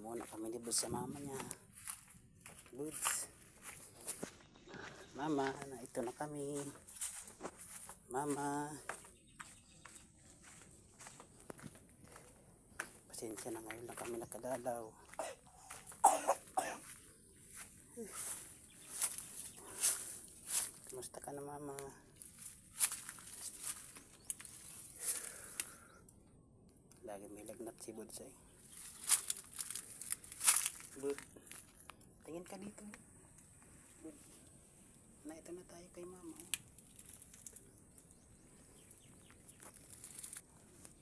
muna kami ni Buds sa mama niya. Buds, mama, na ito na kami. Mama, pasensya na, ngayon na kami nakadalaw. Kumusta ka na, mama? Lagi may lagnat si Buds ay. Bud, tingin ka dito. Bud, na ito na tayo kay mama.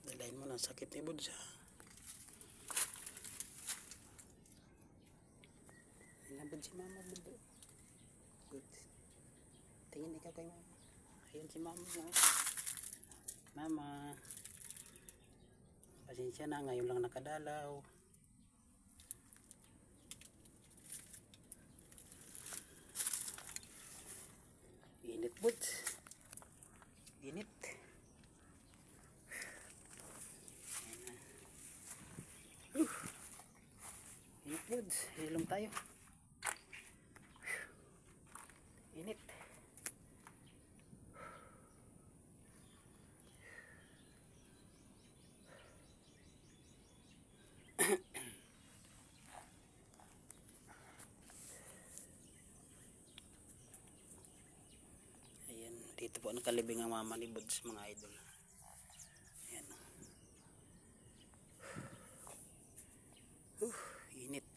Dalayin mo ng sakit ni Buds ha. Hinabod si mama, Bud. Bud, tingin ikaw kay mama. Ayun si mama mo. Mama, pasensya na, ngayon lang nakadalaw. Init, Buds. Init. Init, Buds. Hilong tayo. Init. Dito po nakalibing ang mama ni Buds, mga idol. Ayan. Init.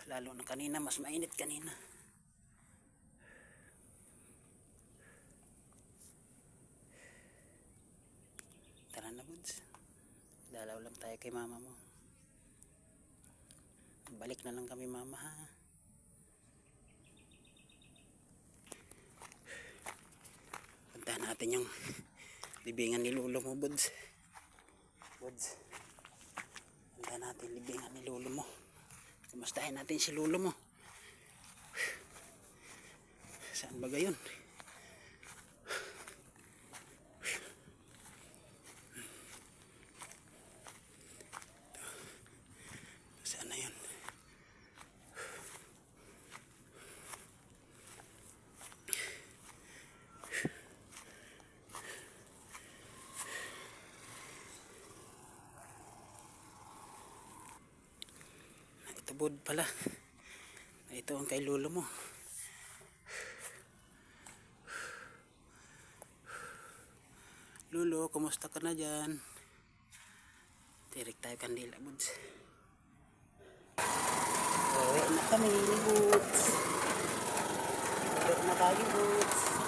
Lalo na kanina, mas mainit kanina. Tara na, Buds. Dalaw lang tayo kay mama mo. Balik na lang kami, mama, ha. Puntahan natin yung libingan ni lolo mo, Buds. Buds, puntahan natin libingan ni lolo mo. Kumustahin natin si lolo mo. Saan ba gayon? Saan na yun? Bud pala. Ito ang kay lolo mo. Lolo, kumusta ka na dyan? Tirik tayo kandila, Buds. Uwi na kami, Buds. Uwi na tayo, Buds.